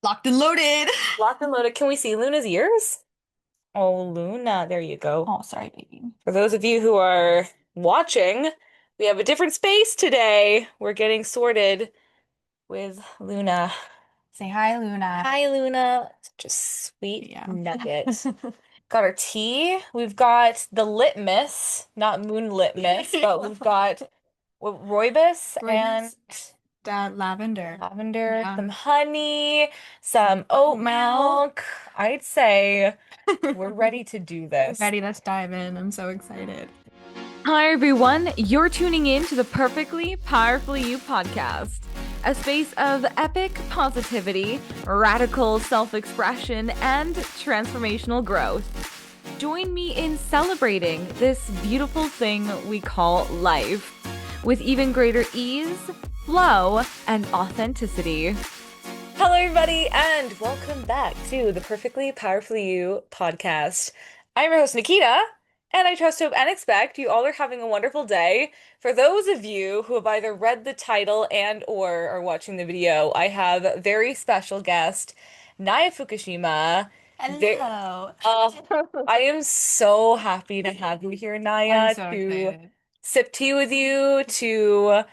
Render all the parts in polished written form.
Locked and loaded. Locked and loaded. Can we see Luna's ears? Oh, Luna, there you go. Oh, sorry, baby. For those of you who are watching, we have a different space today. We're getting sorted with Luna. Say hi, Luna. Hi, Luna. Such a sweet Yeah. nugget. Got our tea. We've got the litmus, not moon litmus, but we've got what, rooibos and Rooibos and lavender. lavender, Yeah. some honey, some oat milk. I'd say we're ready to do this. Ready, let's dive in. I'm so excited. Hi, everyone. You're tuning in to the Perfectly Powerfully You podcast, a space of epic positivity, radical self expression, and transformational growth. Join me in celebrating this beautiful thing we call life with even greater ease, flow, and authenticity. Hello, everybody, and welcome back to the Perfectly Powerfully You podcast. I'm your host, Nikita, and I trust, hope, and expect you all are having a wonderful day. For those of you who have either read the title and or are watching the video, I have a very special guest, Nya Fukushima. There, Hello. I am so happy to have you here, I'm Naya, so to excited. sip tea with you, to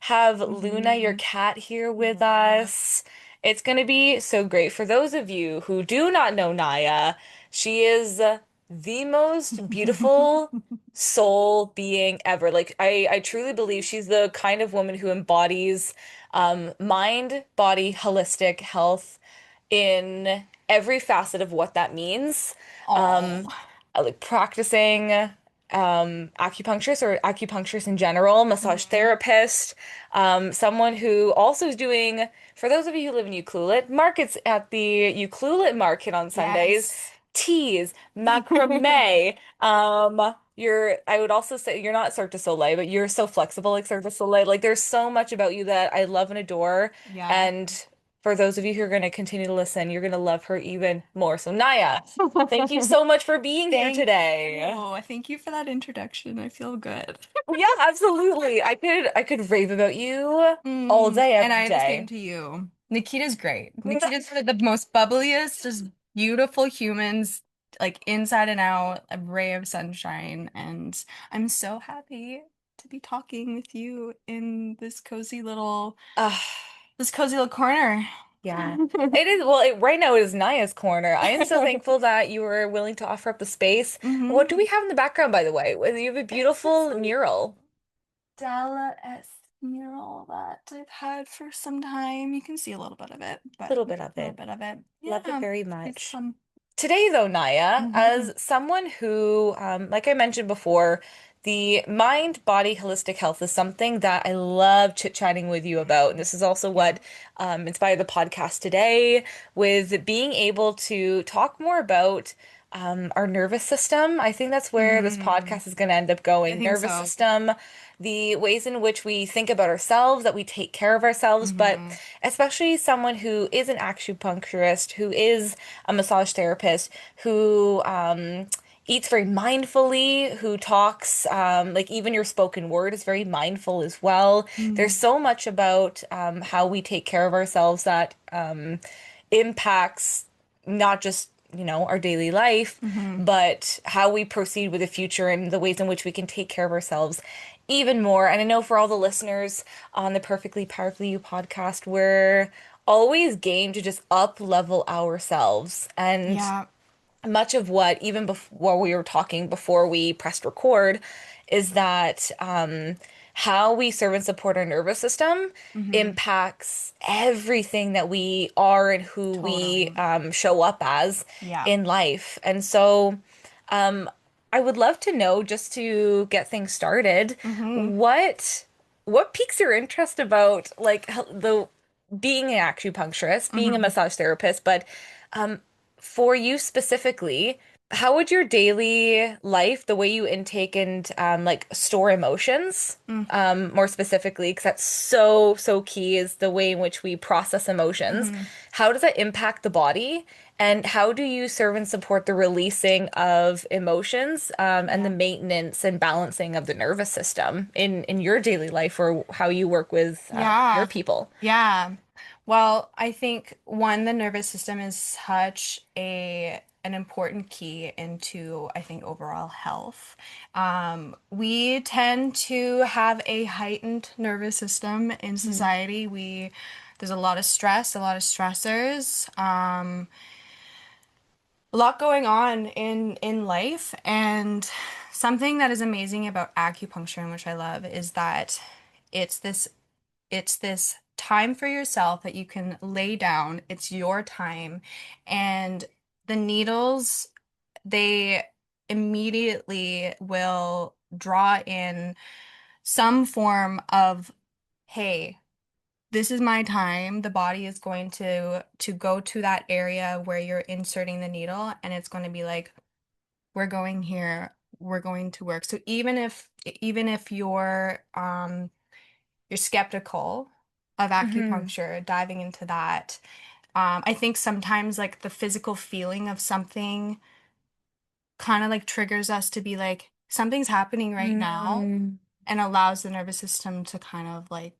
have Luna, your Hmm. cat, here with Yeah. us. It's going to be so great. For those of you who do not know Naya, she is the most beautiful soul being ever. Like I truly believe she's the kind of woman who embodies mind, body, holistic health in every facet of what that means. Oh. Um, like practicing acupuncturist or acupuncturist in general, massage Hmm. therapist, someone who also is doing, for those of you who live in Ucluelet, markets at the Ucluelet market on Sundays, Yes. teas, macrame. I would also say you're not Cirque du Soleil, but you're so flexible like Cirque du Soleil. Like there's so much about you that I love and adore. Yeah. And for those of you who are going to continue to listen, you're going to love her even more. So, Naya, thank you so much for being here Thank today. you. Thank you for that introduction. I feel good. Yeah, absolutely. I could rave about you all day, And every I the same day. to you. Nikita's great. Nikita's one of the most bubbliest, just beautiful humans, like inside and out, a ray of sunshine. And I'm so happy to be talking with you in Ah, this cozy little corner. yeah. It is, well, right now it is Naya's corner. I am so thankful that you were willing to offer up the space. What do we Hmm. have in the background, by the way? Well, you have a It's this beautiful like mural. Della-esque mural that I've had for some time. You can see a little bit of it, A but little a bit of little it. bit of it. Love it Yeah, very it's much. some. Today, though, Naya, Hmm. as someone who, like I mentioned before, the mind body holistic health is something that I love chit-chatting with you about. And this is also Yeah. what inspired the podcast today, with being able to talk more about our nervous system. I think that's where this Hmm. podcast is going to end up I going. think Nervous so. system, the ways in which we think about ourselves, that we take care of ourselves, but Hmm. especially someone who is an acupuncturist, who is a massage therapist, who eats very mindfully, who talks, like even your spoken word is very mindful as well. There's Mm. so much about how we take care of ourselves that impacts not just, our daily life, Hmm. but how we proceed with the future and the ways in which we can take care of ourselves even more. And I know for all the listeners on the Perfectly Powerfully You podcast, we're always game to just up level ourselves. And Yeah. much of what, even before we were talking, before we pressed record, is that how we serve and support our nervous system Hmm. impacts everything that we are and who we Totally. show up as Yeah. in life. And so um, I would love to know, just to get things started, Hmm. what piques your interest about like the being an acupuncturist, being a Hmm. massage therapist, but um, for you specifically, how would your daily life, the way you intake and like store emotions, more specifically, because that's so, so key, is the way in which we process emotions. Hmm. How does that impact the body? And how do you serve and support the releasing of emotions, and the Yeah. maintenance and balancing of the nervous system in your daily life, or how you work with your Yeah. people? Yeah. Well, I think one, the nervous system is such a an important key into, I think, overall health. We tend to have a heightened nervous system in Mm. society. There's a lot of stress, a lot of stressors, a lot going on in life, and something that is amazing about acupuncture, and which I love, is that it's this it's this time for yourself that you can lay down. It's your time. And the needles, they immediately will draw in some form of, hey, this is my time. The body is going to go to that area where you're inserting the needle, and it's going to be like, we're going here. We're going to work. So even if you're skeptical of Hmm. acupuncture, diving into that. I think sometimes like the physical feeling of something kind of like triggers us to be like, something's happening right now, Mm. and allows the nervous system to kind of like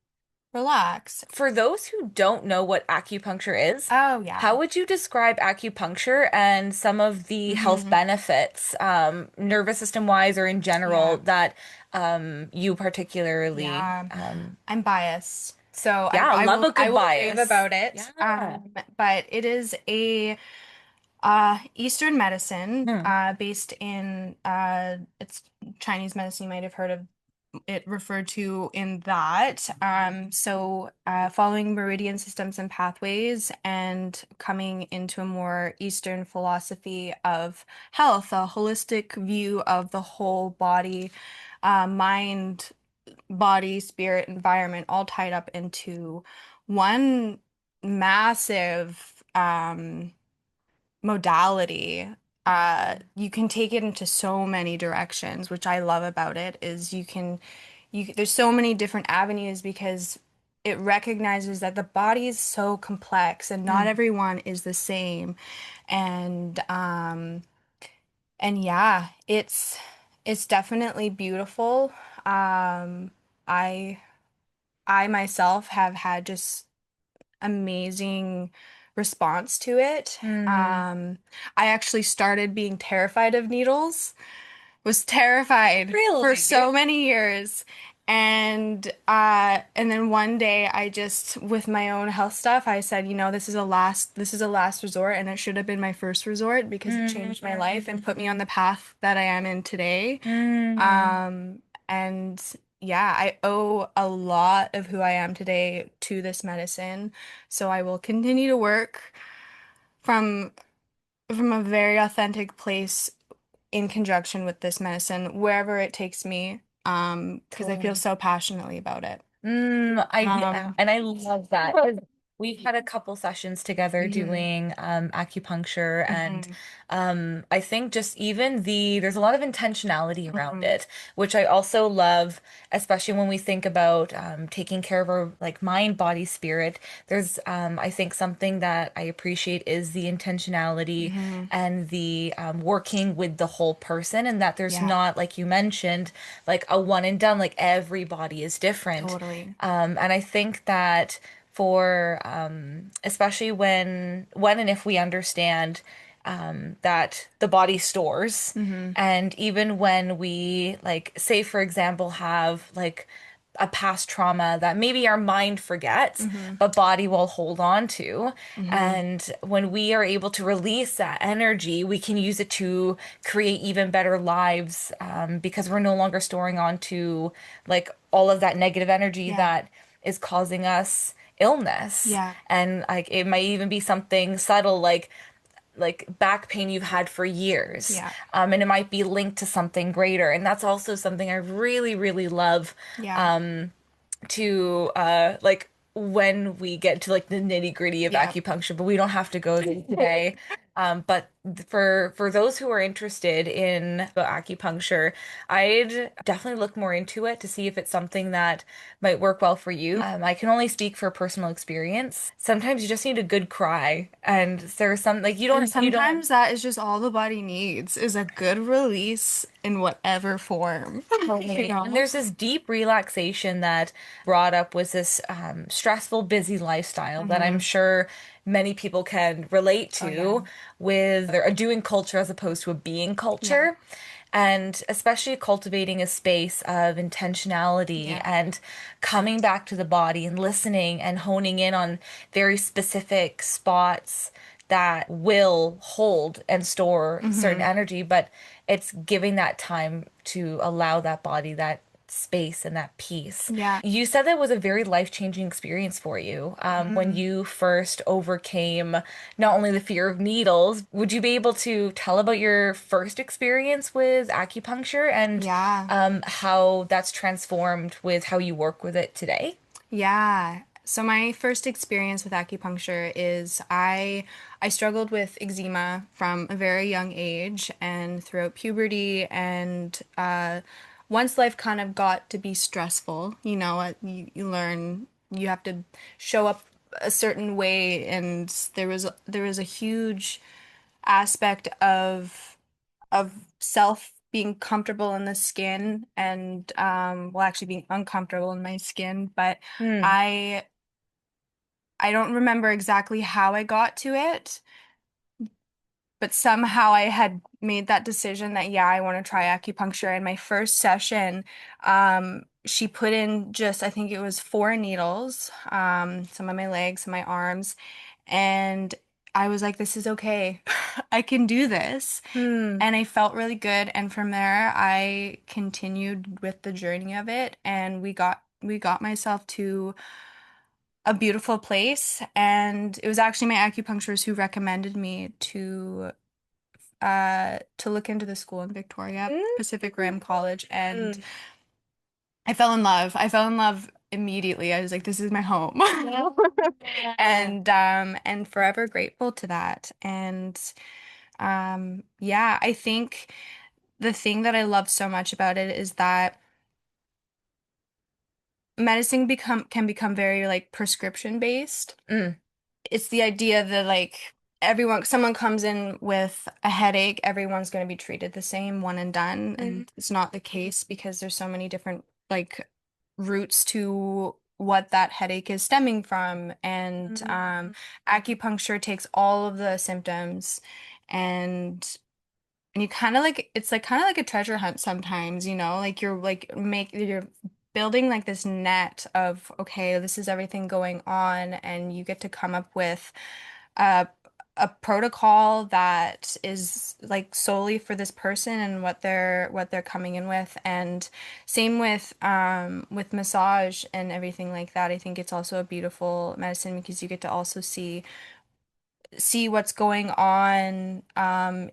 relax. For those who don't know what acupuncture is, Oh yeah. how would you describe acupuncture and some of the health Hmm. benefits, nervous system wise or in general, Yeah. that you particularly, Yeah. I'm biased. So I, yeah, I love will a I good will rave bias. about it. Yeah. But it is a Eastern medicine, Hmm. based in it's Chinese medicine. You might have heard of it referred to in that. Following meridian systems and pathways, and coming into a more Eastern philosophy of health, a holistic view of the whole body, mind, body, spirit, environment, all tied up into one massive modality. You can take it into so many directions, which I love about it, is there's so many different avenues, because it recognizes that the body is so complex and not Hmm. everyone is the same. And yeah, it's definitely beautiful. Um I I myself have had just amazing response to it. Hmm. I actually started being terrified of needles, was terrified for Really? so many years. And then one day I just, with my own health stuff, I said, this is a last resort, and it should have been my first resort, because it Hmm. changed my life and put me on the path that I am in today. Hmm. Um, and yeah, I owe a lot of who I am today to this medicine. So I will continue to work from a very authentic place in conjunction with this medicine, wherever it takes me, because I feel Totally. so passionately about it. I and I love that, 'cause we've had a couple sessions together Mhm, doing acupuncture, and mhm, I think just even there's a lot of intentionality around mhm. it, which I also love, especially when we think about taking care of our like mind, body, spirit. There's I think something that I appreciate is the intentionality Mhm. and the working with the whole person, and that there's Yeah, not, like you mentioned, like a one and done, like everybody is different. totally. And I think that for especially when and if we understand that the body stores, Hmm. and even when we, like, say for example, have like a past trauma that maybe our mind forgets, Hmm. but body will hold on to. Hmm. And when we are able to release that energy, we can use it to create even better lives, because we're no longer storing on to like all of that negative energy Yeah, that is causing us illness. yeah, And like it might even be something subtle, like back pain you've had for years. yeah, And it might be linked to something greater. And that's also something I really, really love, yeah, to like when we get to like the nitty gritty of yeah. acupuncture, but we don't have to go there today. But for those who are interested in acupuncture, I'd definitely look more into it to see if it's something that might work well for you. I can only speak for personal experience. Sometimes you just need a good cry, and there's some like And you don't. sometimes that is just all the body needs is a good release in whatever form. You Totally. And know? there's this deep relaxation that brought up was this stressful, busy lifestyle that I'm Hmm. sure many people can relate Oh yeah. to with a doing culture as opposed to a being Yeah. culture. And especially cultivating a space of intentionality Yeah. and coming back to the body and listening and honing in on very specific spots that will hold and store certain Hmm. energy, but it's giving that time to allow that body that space and that peace. Yeah. You said that was a very life-changing experience for you when Hmm. you first overcame not only the fear of needles. Would you be able to tell about your first experience with acupuncture and Yeah. how that's transformed with how you work with it today? Yeah. So my first experience with acupuncture is I struggled with eczema from a very young age and throughout puberty and once life kind of got to be stressful, you know, you learn you have to show up a certain way and there was a huge aspect of self being comfortable in the skin and well actually being uncomfortable in my skin, but Mm. I I don't remember exactly how I got to it, but somehow I had made that decision that yeah, I want to try acupuncture. And my first session, she put in just I think it was 4 needles, some on my legs, some on my arms, and I was like, this is okay. I can do this. Hmm. And I felt really good. And from there, I continued with the journey of it, and we got myself to a beautiful place. And it was actually my acupuncturist who recommended me to look into the school in Victoria, Pacific Rim College, and Mm. I fell in love. I fell in love immediately. I was like, this is my home. Yeah. And forever grateful to that. And yeah, I think the thing that I love so much about it is that medicine become can become very like prescription based. Mm. It's the idea that like someone comes in with a headache, everyone's going to be treated the same, one and done, Mm. and it's not the case because there's so many different like roots to what that headache is stemming from. And Mm. acupuncture takes all of the symptoms and you kind of like it's like kind of like a treasure hunt sometimes, you know, like you're building like this net of okay, this is everything going on, and you get to come up with a a protocol that is like solely for this person and what they're coming in with. And same with massage and everything like that. I think it's also a beautiful medicine because you get to also see what's going on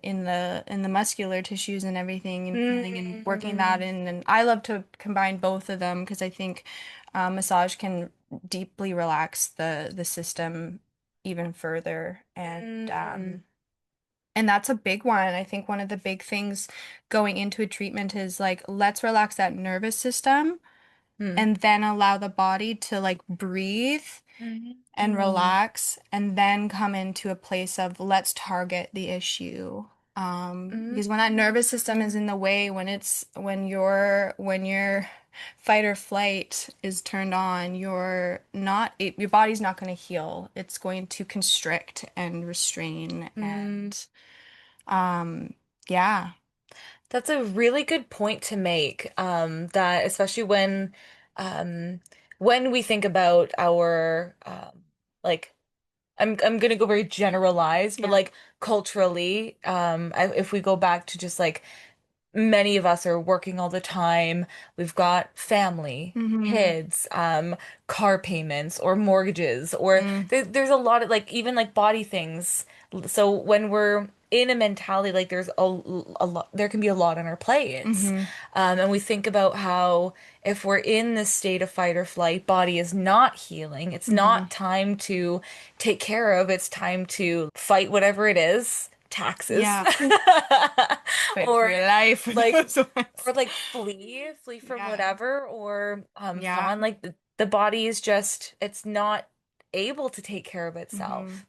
in the muscular tissues and everything and feeling and working that Mm. in. And I love to combine both of them because I think massage can deeply relax the system even further. Mm. And that's a big one. I think one of the big things going into a treatment is like let's relax that nervous system Mm. and then allow the body to like breathe Mm. and relax and then come into a place of let's target the issue. Mm. Because when that nervous system is in the way, when your fight or flight is turned on, your body's not going to heal. It's going to constrict and restrain Mm. and um yeah. That's a really good point to make. That especially um, when we think about our like I'm gonna go very generalized, but Yeah. like culturally, if we go back to just like many of us are working all the time. We've got family, Mm-hmm. kids, car payments or mortgages, or Mm. there's a lot of like even like body things. So when we're in a mentality like there's a lot, there can be a lot on our plates. Mm-hmm. And we think about how if we're in this state of fight or flight, body is not healing. It's Mm-hmm. not time to take care of. It's time to fight whatever it is taxes. Yeah. Fight for Or your life for like those ones. or like flee from Yeah. whatever, or Yeah. fawn, like the body is just, it's not able to take care of Mm-hmm. itself.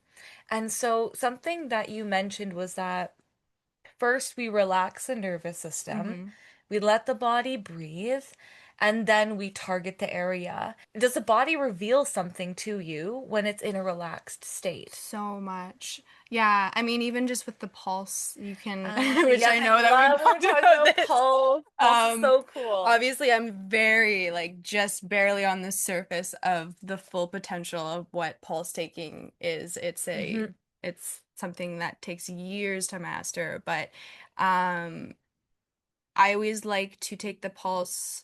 And so something that you mentioned was that first we relax the nervous system, Mm-hmm. we let the body breathe, and then we target the area. Does the body reveal something to you when it's in a relaxed state? So much. Yeah. I mean, even just with the pulse, you can, which Yes, I I know that we've love when we're talked talking about about this. pulse. Pulse is Um, so cool. Obviously, I'm very, like, just barely on the surface of the full potential of what pulse taking is. Hmm. It's something that takes years to master, but, um, I always like to take the pulse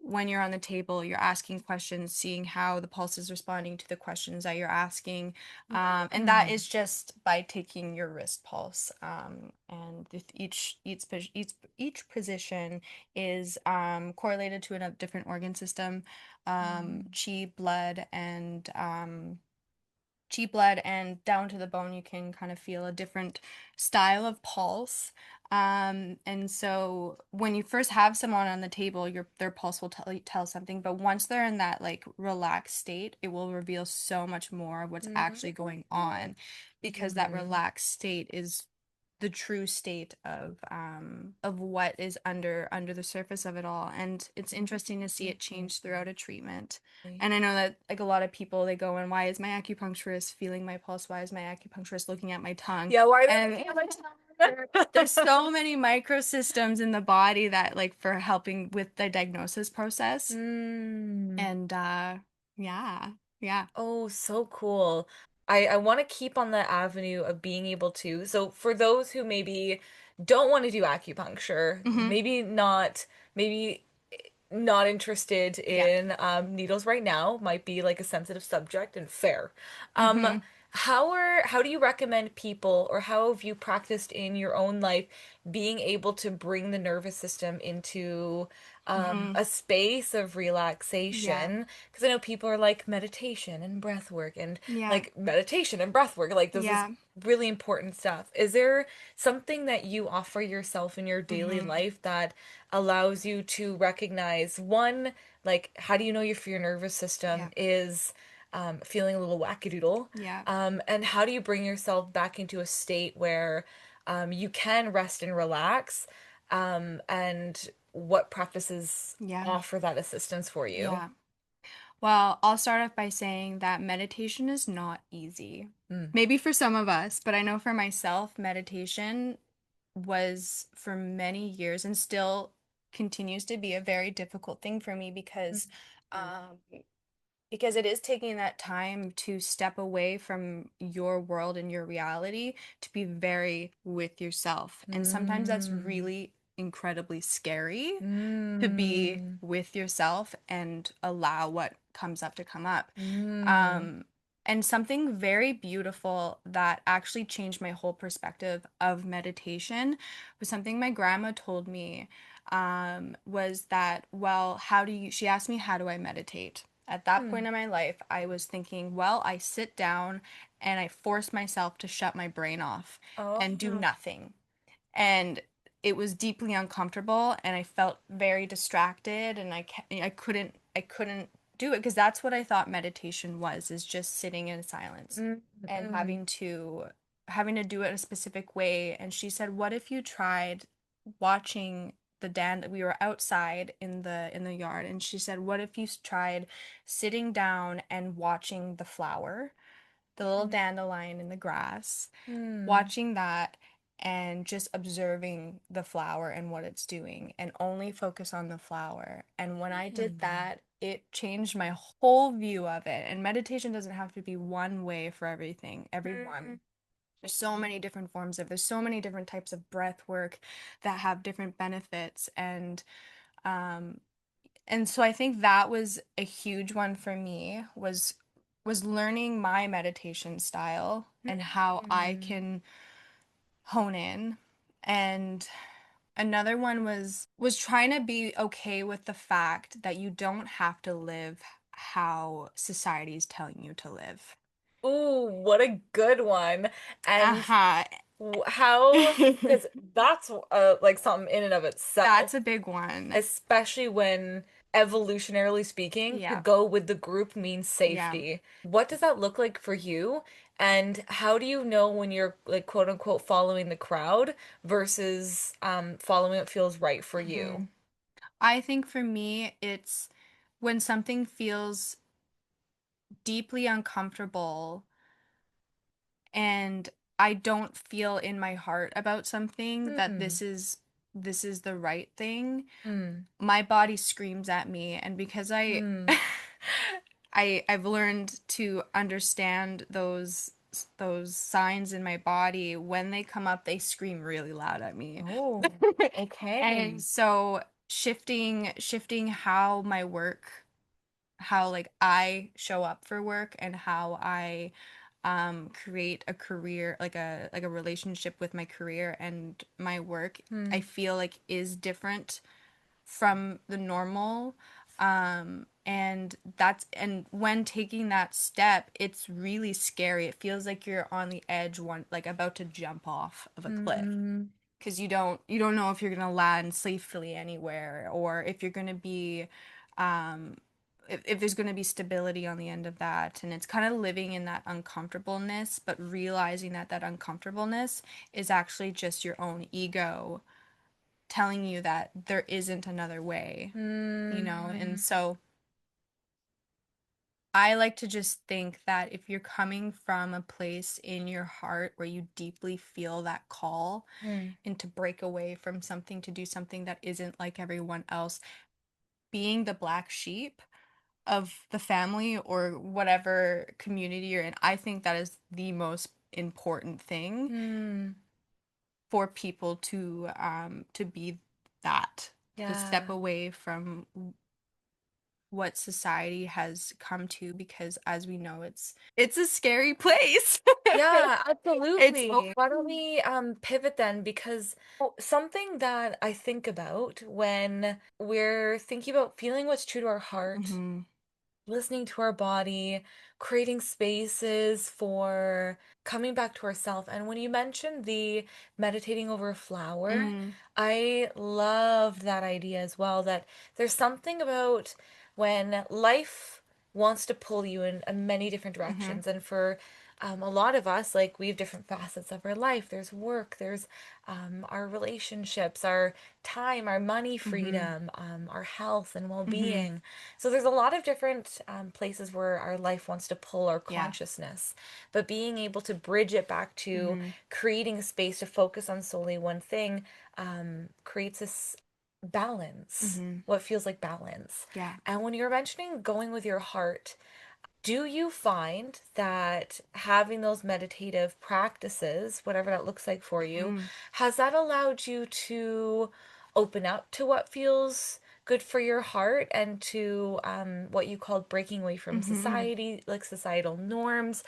when you're on the table, you're asking questions, seeing how the pulse is responding to the questions that you're asking. And that Mm. is just by taking your wrist pulse. And with each position is correlated to a different organ system, Mm. chi blood and down to the bone you can kind of feel a different style of pulse. And so when you first have someone on the table, their pulse will tell something, but once they're in that like relaxed state, it will reveal so much more of what's actually going on, because that Mm. relaxed state is the true state of what is under the surface of it all. And it's interesting to see it change throughout a treatment. And I know that like a lot of people, they go, and why is my acupuncturist feeling my pulse? Why is my acupuncturist looking at my tongue? Yeah, why are they And looking at my there's tongue? so many microsystems in the body that like for helping with the diagnosis process. Mm. And yeah, yeah. Oh, so cool. I want to keep on the avenue of being able to. So for those who maybe don't want to do acupuncture, Hmm. maybe not interested Yeah. in needles right now, might be like a sensitive subject, and fair. Hmm. How do you recommend people, or how have you practiced in your own life being able to bring the nervous system into Hmm. a space of Yeah. relaxation? Because I know people are like meditation and breath work, and Yeah. like meditation and breath work, like this is Yeah. really important stuff. Is there something that you offer yourself in your daily Hmm. life that allows you to recognize, one, like how do you know if your nervous system Yeah. is feeling a little wackadoodle? Yeah. And how do you bring yourself back into a state where you can rest and relax? And what practices Yeah. offer that assistance for you? Yeah. Well, I'll start off by saying that meditation is not easy. Mm. Maybe for some of us, but I know for myself, meditation was for many years and still continues to be a very difficult thing for me um, because it is taking that time to step away from your world and your reality to be very with yourself. And sometimes that's Mm. really incredibly scary to be Mm. with yourself and allow what comes up to come up. Mm. Um, and something very beautiful that actually changed my whole perspective of meditation was something my grandma told me, was that, well, she asked me, how do I meditate? At that point Mm. in my life, I was thinking, well, I sit down and I force myself to shut my brain off and do Oh. nothing. And it was deeply uncomfortable and I felt very distracted, and I couldn't do it, because that's what I thought meditation was, is just sitting in silence Mm. and Mm. having to do it a specific way. And she said, what if you tried watching the we were outside in the yard, and she said, what if you tried sitting down and watching the little dandelion in the grass, Mm. watching that and just observing the flower and what it's doing, and only focus on the flower. And when I did Mm. that, it changed my whole view of it. And meditation doesn't have to be one way for everyone. There's so many different forms of, there's so many different types of breath work that have different benefits. Um and so I think that was a huge one for me, was learning my meditation style and how I Mm. can hone in. And another one was trying to be okay with the fact that you don't have to live how society is telling you to live. Ooh, what a good one. And Uh-huh. How, because that's like something in and of itself, That's a big one. especially when evolutionarily speaking, to Yeah. go with the group means Yeah. safety. What does that look like for you? And how do you know when you're like quote unquote following the crowd versus following what feels right for you? Mhm. I think for me, it's when something feels deeply uncomfortable and I don't feel in my heart about something that Hmm. this is the right thing, Hmm. my body screams at me. And because I Hmm. I've learned to understand those signs in my body, when they come up, they scream really loud at me. Oh, okay. And so shifting how my work, how like I show up for work and how I create a career, like a relationship with my career and my work, I Hmm. feel like is different from the normal. And when taking that step, it's really scary. It feels like you're on the edge, one like about to jump off of a cliff, Hmm. because you don't know if you're gonna land safely anywhere, or if you're gonna be um if there's gonna be stability on the end of that. And it's kind of living in that uncomfortableness, but realizing that that uncomfortableness is actually just your own ego telling you that there isn't another way, you Hmm. know? And so I like to just think that if you're coming from a place in your heart where you deeply feel that call Hmm. and to break away from something, to do something that isn't like everyone else, being the black sheep of the family or whatever community you're in, I think that is the most important thing Hmm. for people to be that, to step Yeah. away from what society has come to, because as we know, it's a scary place. Yeah, It's absolutely. Why don't we pivot then? Because something that I think about when we're thinking about feeling what's true to our heart, Mhm. listening to our body, creating spaces for coming back to ourself. And when you mentioned the meditating over a flower, Mm. I loved that idea as well, that there's something about when life wants to pull you in many different Mhm. directions. And for a lot of us, like we have different facets of our life. There's work, there's our relationships, our time, our money Mhm. freedom, our health and Mhm. well-being. So there's a lot of different places where our life wants to pull our Yeah. consciousness, but being able to bridge it back to Mhm. creating a space to focus on solely one thing creates this balance, Mhm. what feels like balance. Yeah. And when you're mentioning going with your heart, do you find that having those meditative practices, whatever that looks like for you, Mhm. has that allowed you to open up to what feels good for your heart and to what you called breaking away from Mhm. society, like societal norms,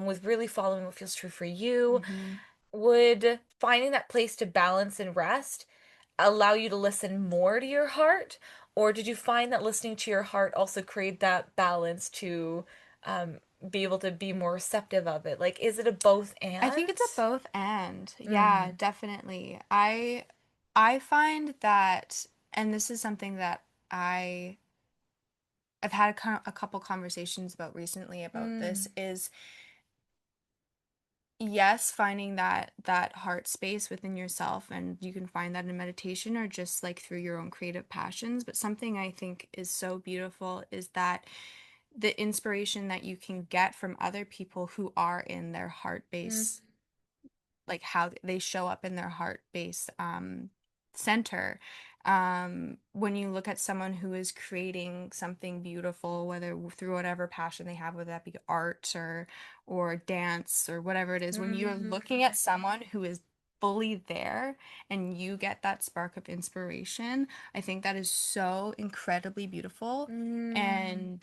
with really following what feels true for you? Mhm. Would finding that place to balance and rest allow you to listen more to your heart? Or did you find that listening to your heart also create that balance to um, be able to be more receptive of it? Like, is it a both I think and? it's a both and. Yeah, Mm. definitely. I find that, and this is something that I I've had a couple conversations about recently about this, Mm. is yes, finding that heart space within yourself, and you can find that in meditation or just like through your own creative passions. But something I think is so beautiful is that the inspiration that you can get from other people who are in their heart Mm. base, like how they show up in their heart base center. When you look at someone who is creating something beautiful, whether through whatever passion they have, whether that be art or dance or whatever it is, when you're Mm. looking at someone who is fully there and you get that spark of inspiration, I think that is so incredibly beautiful. Mm.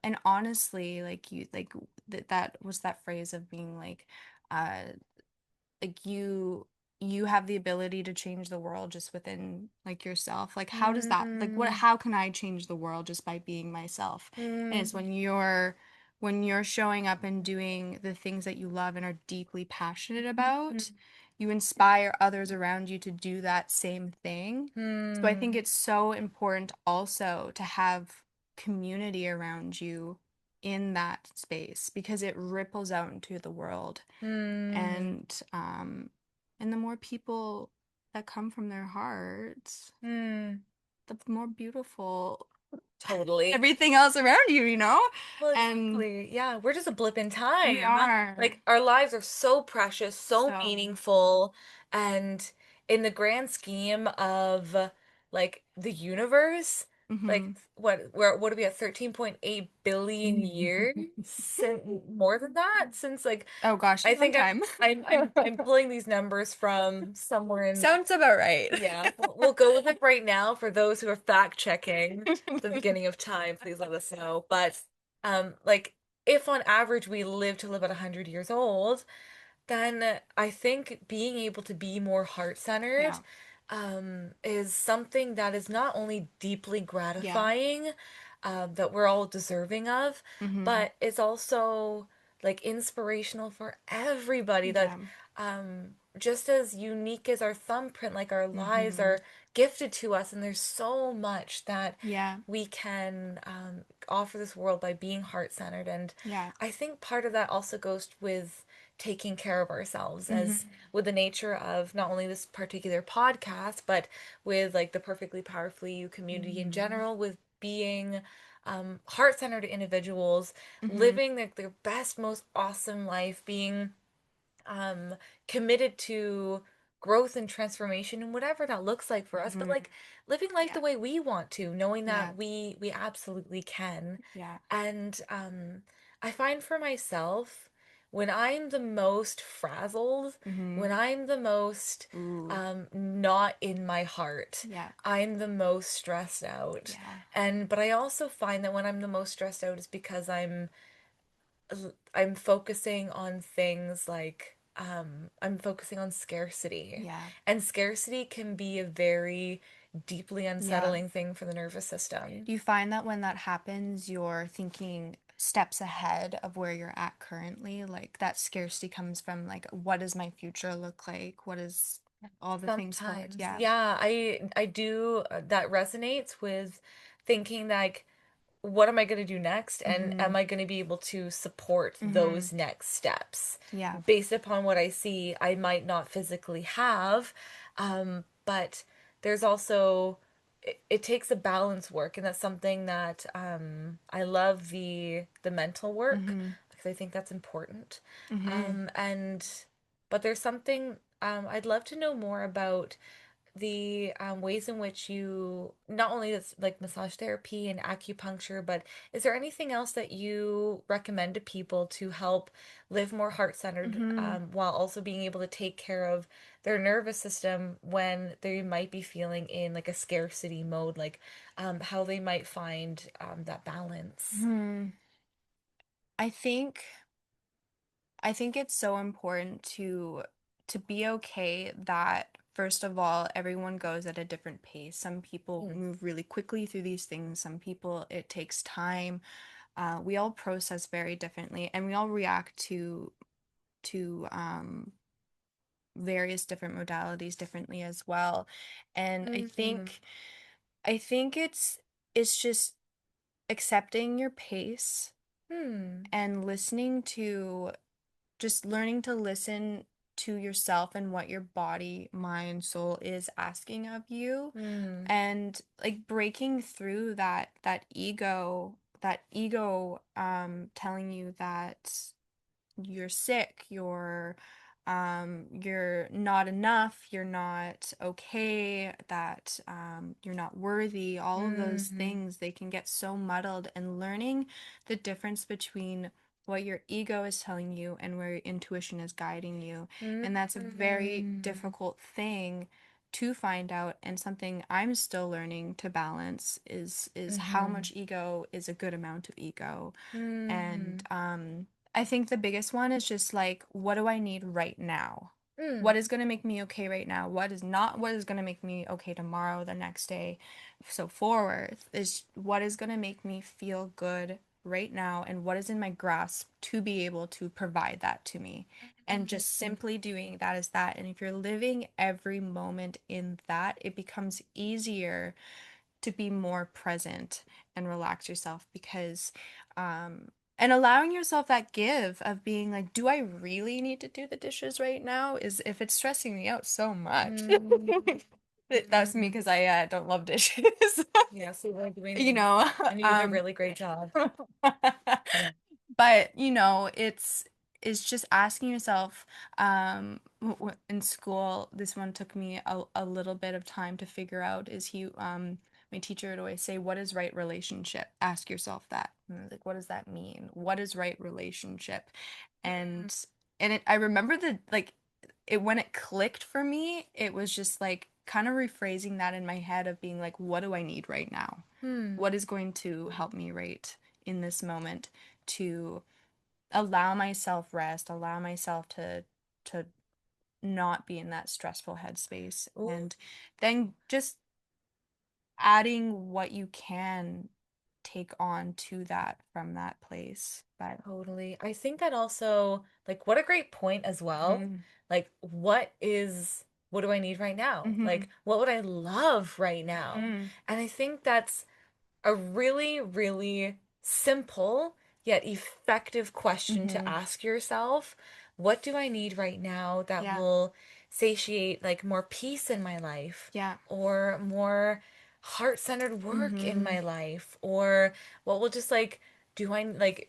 And honestly, like you like that was that phrase of being uh like you have the ability to change the world just within like yourself. Like how does that, like what, Mm. how can I change the world just by being myself? And it's Mm. when you're showing up and doing the things that you love and are deeply passionate about, Mm. you inspire others around you to do that same thing. So I think Mm. it's so important also to have community around you in that space because it ripples out into the world. Mm. And the more people that come from their hearts, Mm. the more beautiful Totally. everything else around you, you know? Well, And exactly. Yeah, we're just a blip in we time. are Like our lives are so precious, so so. meaningful, and in the grand scheme of like the universe, like Hmm. what are we at 13.8 billion years? Since, more than that, since like Oh gosh, I a long think time. I'm pulling these numbers from somewhere in Sounds about right. yeah, we'll go with it right now for those who are fact checking the beginning of time, please let us know. But like if on average we live to live at 100 years old, then I think being able to be more heart-centered Yeah. is something that is not only deeply Yeah. gratifying, that we're all deserving of, Hmm. but it's also like inspirational for everybody that Yeah. just as unique as our thumbprint, like our lives Hmm. are gifted to us, and there's so much that Yeah. we can offer this world by being heart-centered. And Yeah. I think part of that also goes with taking care of ourselves, as Hmm. with the nature of not only this particular podcast, but with like the Perfectly Powerfully You community in Hmm. general, with being heart-centered individuals, Hmm. living their best, most awesome life, being um committed to growth and transformation and whatever that looks like for us, but Hmm. like living life Yeah. the way we want to, knowing Yeah. that we absolutely can. Yeah. And I find for myself, when I'm the most frazzled, when Hmm. I'm the most Ooh. not in my heart, Yeah. I'm the most stressed out. Yeah. And but I also find that when I'm the most stressed out is because I'm focusing on things like I'm focusing on scarcity. Yeah. And scarcity can be a very deeply Yeah. unsettling thing for the nervous system. Do you find that when that happens, you're thinking steps ahead of where you're at currently? Like that scarcity comes from like, what does my future look like? What is all the things forward? Sometimes, Yeah. yeah, I do that resonates with thinking like what am I going to do next? And Mm-hmm. am I going to be able to support Mm-hmm. those next steps? Yeah. Based upon what I see, I might not physically have, but there's also, it takes a balance work, and that's something that I love the mental work Mm-hmm. because I think that's important. Mm-hmm. And, but there's something I'd love to know more about the ways in which you not only that's like massage therapy and acupuncture, but is there anything else that you recommend to people to help live more heart-centered, Mm-hmm. while also being able to take care of their nervous system when they might be feeling in like a scarcity mode, like how they might find that balance? Hmm. I think I think it's so important to be okay that first of all, everyone goes at a different pace. Some people Mm. move really quickly through these things. Some people it takes time. We all process very differently, and we all react to various different modalities differently as well. And Mm-hmm. I think it's just accepting your pace Hmm. and listening to just learning to listen to yourself and what your body, mind, soul is asking of you Hmm. and like breaking through that ego telling you that you're sick, you're not enough, you're not okay, that you're not worthy, all of those Hmm. things they can get so muddled and learning the difference between what your ego is telling you and where your intuition is guiding you. And that's a very Hmm. difficult thing to find out and something I'm still learning to balance is how Hmm. much ego is a good amount of ego. And Hmm. I think the biggest one is just like, what do I need right now? Hmm. What is going to make me okay right now? What is going to make me okay tomorrow, the next day, so forward is what is going to make me feel good right now and what is in my grasp to be able to provide that to me. And just simply doing that is that. And if you're living every moment in that, it becomes easier to be more present and relax yourself because and allowing yourself that give of being like, do I really need to do the dishes right now? Is if it's stressing me out so much. Mm. That's me because I don't love dishes. Yeah, so we're You doing, know, and you did a really great job. Yeah. but it's just asking yourself, in school, this one took me a little bit of time to figure out is my teacher would always say, what is right relationship? Ask yourself that. And I was like, what does that mean? What is right relationship? And I remember when it clicked for me, it was just like kind of rephrasing that in my head of being like, what do I need right now? Hmm. What is going to help me right in this moment to allow myself rest, allow myself to not be in that stressful headspace, Ooh, and then just adding what you can take on to that from that place. But totally. I think that also, like, what a great point as well. mhm, Like, what do I need right now? mhm, Like, what would I love right now? mhm, And I think that's a really, really simple yet effective question to mhm, ask yourself. What do I need right now that yeah, will satiate like more peace in my life yeah, or more heart-centered work in mhm, my life or what will just like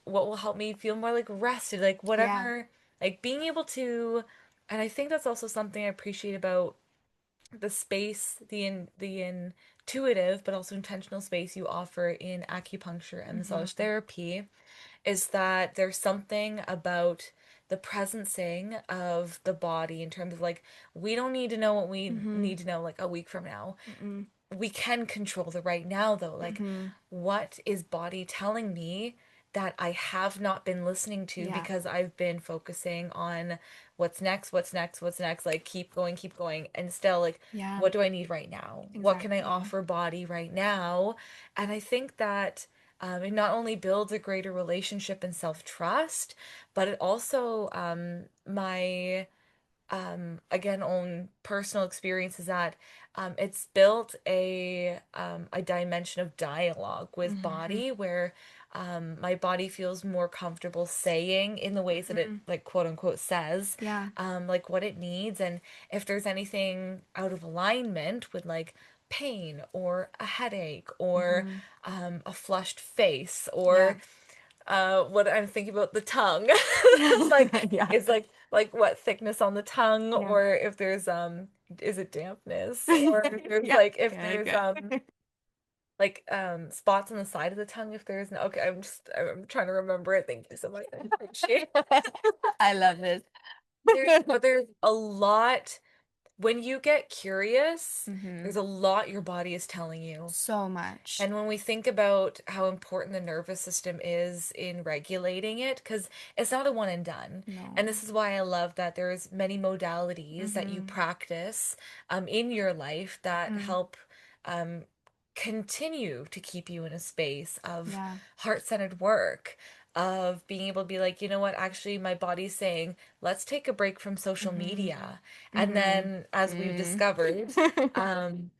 what will help me feel more like rested, like yeah, whatever, like being able to. And I think that's also something I appreciate about the space, the intuitive but also intentional space you offer in acupuncture and massage mhm, therapy, is that there's something about the presencing of the body in terms of like we don't need to know what we mhm, need to know like a week from now. mhm, We can control the right now though. Like, mhm, what is body telling me that I have not been listening to yeah, because I've been focusing on what's next, like keep going, and still like yeah, what do I need right now? What can I exactly. offer body right now? And I think that it not only builds a greater relationship and self-trust, but it also my again own personal experience is that it's built a dimension of dialogue with Mhm, body where my body feels more comfortable saying in the ways that it mhm, like quote unquote says yeah, like what it needs, and if there's anything out of alignment with like pain or a headache or mhm, a flushed face yeah. or what I'm thinking about the tongue. Like Yeah. is like what thickness on the tongue, Yeah. or if there's is it dampness, or if there's Yeah. like if Good, there's good. spots on the side of the tongue, if there's no. Okay, I'm trying to remember it. Thank you so much. I appreciate I love this. there's a lot when you get curious, Hmm. there's a lot your body is telling you. So much. And when we think about how important the nervous system is in regulating it, because it's not a one and done. And No. this is why I love that there's many modalities that you Hmm. practice in your life that Hmm. help um, continue to keep you in a space of Yeah. heart-centered work, of being able to be like, you know what, actually my body's saying, let's take a break from social Hmm. media. And Hmm. then as we've Mm. discovered, um,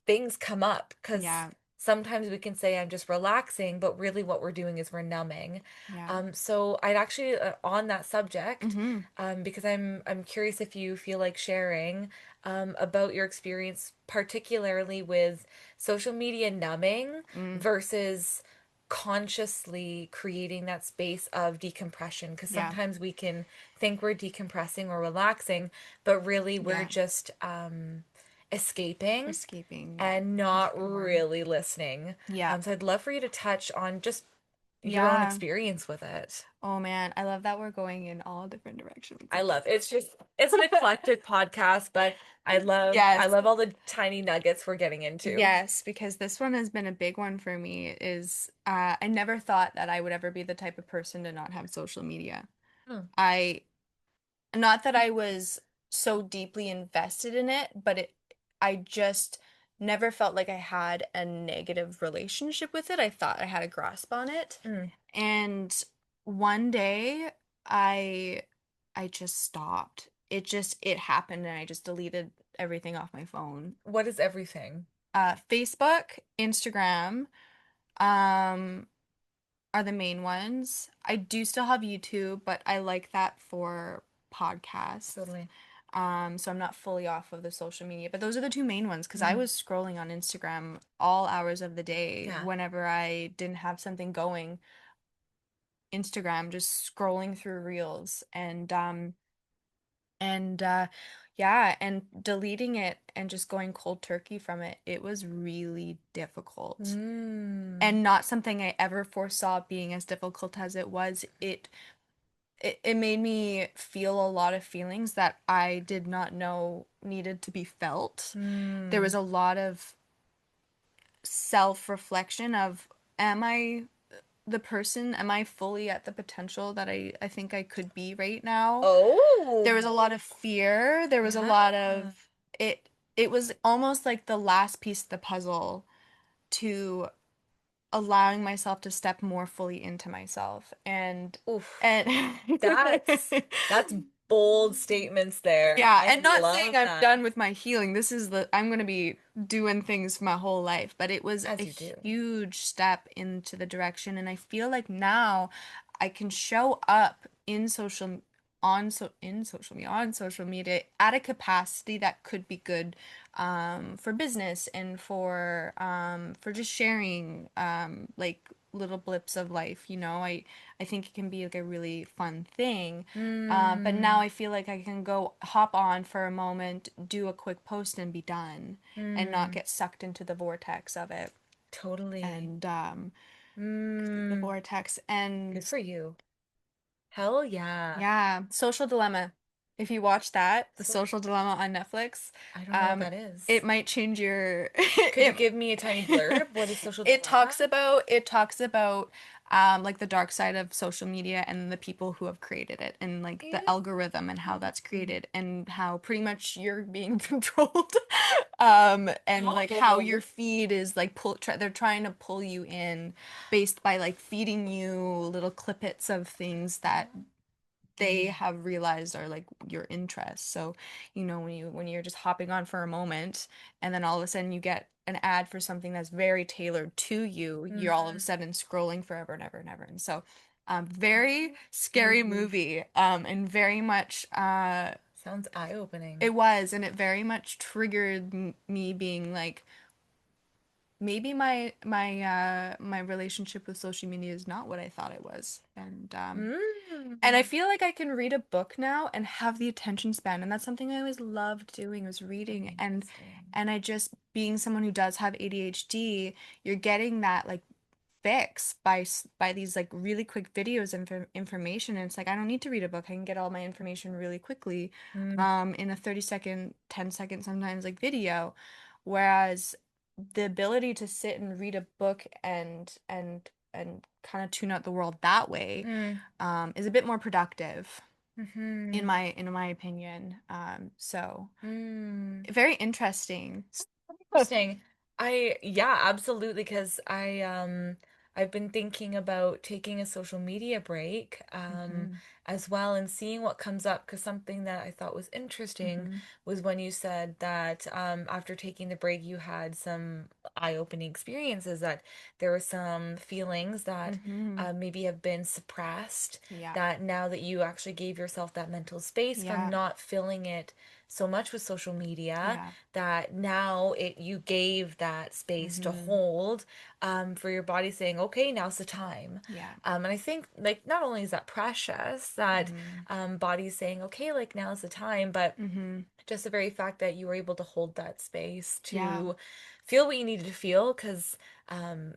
things come up because Yeah. sometimes we can say I'm just relaxing, but really what we're doing is we're numbing. Yeah. So I'd actually on that subject, Hmm. because I'm curious if you feel like sharing about your experience, particularly with social media numbing Mm. versus consciously creating that space of decompression, because Yeah. sometimes we can think we're decompressing or relaxing, but really we're Yeah. just escaping Escaping. Yeah. and That's not a good word. really listening. Yeah. So I'd love for you to touch on just your own Yeah. experience with it. Oh man, I love that we're going in all different directions. I love it's just it's an eclectic podcast, but I Yes. love all the tiny nuggets we're getting into. Yes, because this one has been a big one for me is I never thought that I would ever be the type of person to not have social media. Hmm. I Not that I was so deeply invested in it, but I just never felt like I had a negative relationship with it. I thought I had a grasp on it. Mm. And one day I I just stopped. It happened and I just deleted everything off my phone. What is everything? Facebook, Instagram, um, are the main ones. I do still have YouTube, but I like that for podcasts. Totally. So I'm not fully off of the social media, but those are the two main ones because I Mm. was scrolling on Instagram all hours of the day Yeah. whenever I didn't have something going. Instagram, just scrolling through reels and yeah, and deleting it and just going cold turkey from it. It was really difficult. Mm. And not something I ever foresaw being as difficult as it was. It made me feel a lot of feelings that I did not know needed to be felt. There Mm. was a lot of self-reflection of, am I the person? Am I fully at the potential that I think I could be right now? There Oh, was a lot of fear. There was a yeah. lot of it. It was almost like the last piece of the puzzle to allowing myself to step more fully into myself Oof. and That's bold statements there. yeah, I and not saying love I'm that. done with my healing. This is the I'm going to be doing things my whole life, but it was As a you do. huge step into the direction, and I feel like now I can show up in social media at a capacity that could be good for business and for just sharing like little blips of life, you know. I think it can be like a really fun thing. But now Mm. I feel like I can go hop on for a moment, do a quick post and be done and not Mm. get sucked into the vortex of it. Totally. And the Mm. vortex Good and for you. Hell yeah. yeah, Social Dilemma. If you watch that, The So Social Dilemma on Netflix, I don't know what um, that is. it might change your Could you it give me a tiny blurb? What is social it dilemma? talks about like the dark side of social media and the people who have created it and like the algorithm and how that's Mm. created and how pretty much you're being controlled and like how your Oh. feed is like they're trying to pull you in based by like feeding you little clippets of things that they have realized are like your interests. So, you know, when you're just hopping on for a moment and then all of a sudden you get an ad for something that's very tailored to you, you're all of a Mhm. sudden scrolling forever and ever and ever. And so, very scary movie, and very much Sounds eye-opening. it was, and it very much triggered me being like, maybe my relationship with social media is not what I thought it was. And I Mm. feel like I can read a book now and have the attention span, and that's something I always loved doing was reading. Interesting. And I just being someone who does have ADHD, you're getting that like fix by these like really quick videos and information. And it's like I don't need to read a book. I can get all my information really quickly, Mm. in a 30-second, 10-second sometimes like video. Whereas the ability to sit and read a book and kind of tune out the world that way Mm. is a bit more productive Mm-hmm. in my opinion. So Mm. very interesting. So interesting. Yeah, absolutely, because I've been thinking about taking a social media break Hmm. as well and seeing what comes up, because something that I thought was interesting Hmm. was when you said that after taking the break you had some eye-opening experiences, that there were some feelings that Hmm. maybe have been suppressed, Yeah. that now that you actually gave yourself that mental space from Yeah. not filling it so much with social media, Yeah. that now it you gave that space to Hmm. hold, for your body saying, okay, now's the time. Yeah. And I think like not only is that precious that Hmm. body's saying, okay, like now's the time, but Hmm. just the very fact that you were able to hold that space Yeah. to feel what you needed to feel, because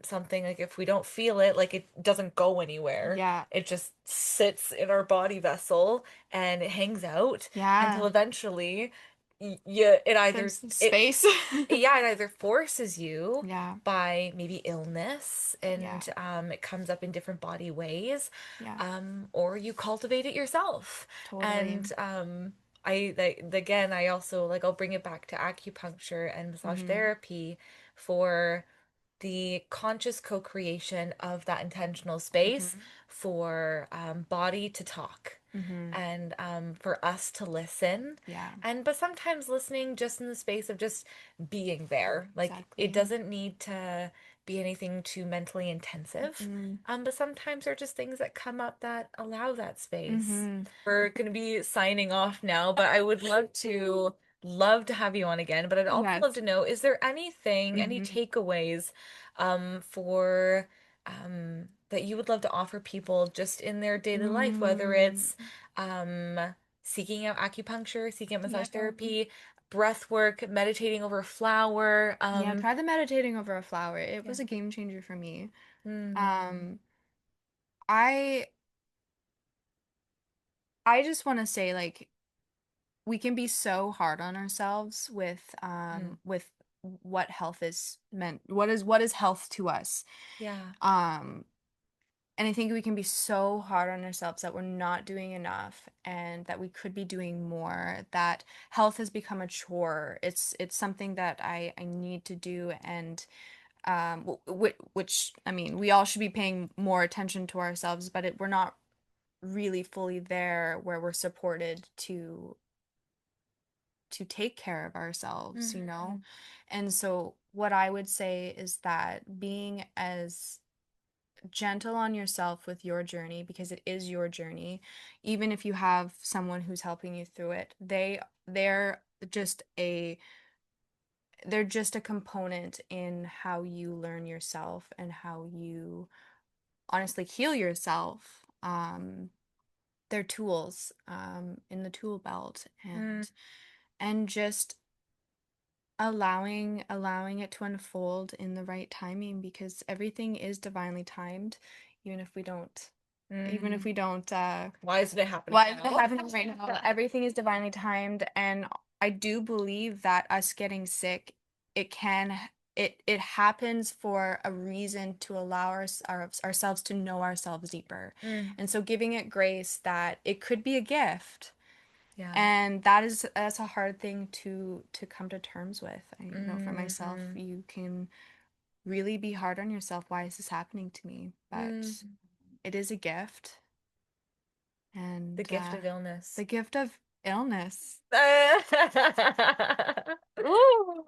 something like if we don't feel it, like it doesn't go anywhere. Yeah. It just sits in our body vessel and it hangs out until Yeah. eventually you it either There's some it space. yeah, it either forces you Yeah. by maybe illness, Yeah. and it comes up in different body ways, Yeah. or you cultivate it yourself. Totally. And again, I also like I'll bring it back to acupuncture and massage therapy for the conscious co-creation of that intentional space for body to talk and for us to listen. Yeah. And but sometimes listening just in the space of just being there. Like Exactly. it doesn't need to be anything too mentally intensive. But sometimes there are just things that come up that allow that space. We're gonna be signing off now, but I would love to have you on again. But I'd also love Yes. to know, is there anything, any takeaways for that you would love to offer people just in their daily life, whether it's um seeking out acupuncture, seeking out massage therapy, breath work, meditating over a flower. Yeah, try the meditating over a flower. It Yeah. was a game changer for me. Mm, Um, I I just want to say like we can be so hard on ourselves with what health is meant. What is health to us? yeah. Um, and I think we can be so hard on ourselves that we're not doing enough and that we could be doing more, that health has become a chore. It's something that I need to do and which I mean, we all should be paying more attention to ourselves, but we're not really fully there where we're supported to take care of ourselves, you know? And so what I would say is that being as gentle on yourself with your journey, because it is your journey, even if you have someone who's helping you through it, they're just a they're just a component in how you learn yourself and how you honestly heal yourself. They're tools in the tool belt, and just allowing it to unfold in the right timing, because everything is divinely timed, even if we don't even if we don't Why isn't it happening why is it now? happening right now. Everything is divinely timed, and I do believe that us getting sick, it can it happens for a reason, to allow ourselves to know ourselves deeper. And so giving it grace that it could be a gift. Yeah. And that's a hard thing to come to terms with. I know for myself, you can really be hard on yourself. Why is this happening to me? But it is a gift, The and gift of illness. the gift of illness. Ooh,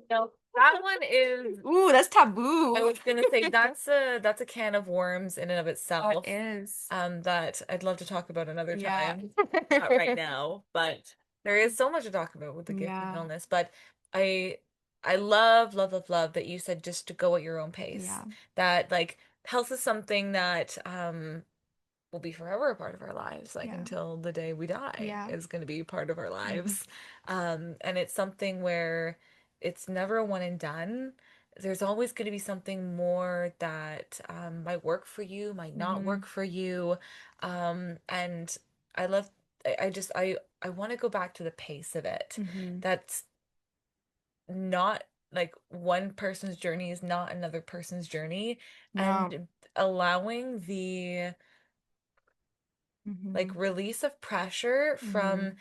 no, that one is. Ooh, that's taboo. I was gonna say that's a can of worms in and of itself. It is. That I'd love to talk about another Yeah. time. Not right now, but there is so much to talk about with the gift of Yeah. illness. But I I love that you said just to go at your own pace. Yeah. That like health is something that will be forever a part of our lives, like Yeah. until the day we die Yeah. is going to be part of our lives. And it's something where it's never a one and done. There's always going to be something more that might work for you, might not work for you. And I love, I just, I want to go back to the pace of it. That's not like one person's journey is not another person's journey. No. And allowing the like release of pressure from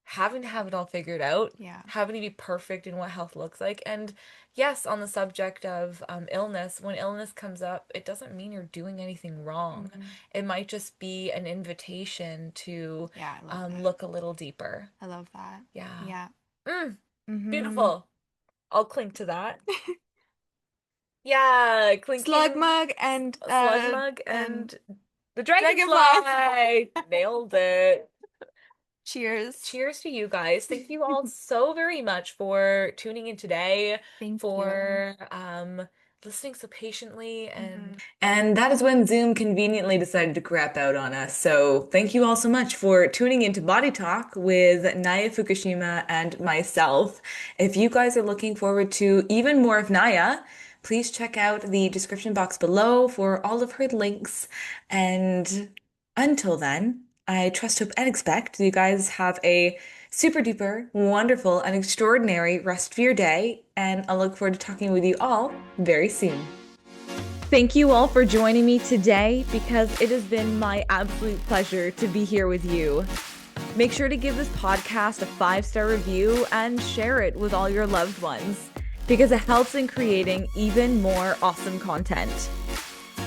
having to have it all figured out, Yeah. having to be perfect in what health looks like. And yes, on the subject of illness, when illness comes up, it doesn't mean you're doing anything wrong. It might just be an invitation to Yeah, I love that. look a little deeper. I love that. Yeah. Yeah. Beautiful. I'll clink to that. Yeah, clinking. Slug mug and Slug mug and the dragonfly. Nailed it. Cheers. Cheers to you guys. Thank you all so very much for tuning in today, Thank for listening so patiently, and that is when Zoom conveniently decided to crap out on us. So thank you all so much for tuning into Body Talk with Nya Fukushima and myself. If you guys are looking forward to even more of Nya, please check out the description box below for all of her links. And until then, I trust, hope, and expect you guys have a super duper wonderful and extraordinary rest of your day, and I look forward to talking with you all very soon. Thank you all for joining me today, because it has been my absolute pleasure to be here with you. Make sure to give this podcast a 5-star review and share it with all your loved ones because it helps in creating even more awesome content.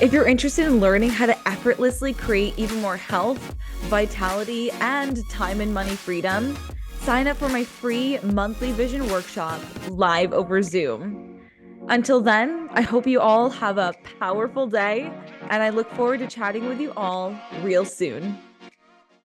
If you're interested in learning how to effortlessly create even more health, vitality, and time and money freedom, sign up for my free monthly vision workshop live over Zoom. Until then, I hope you all have a powerful day, and I look forward to chatting with you all real soon.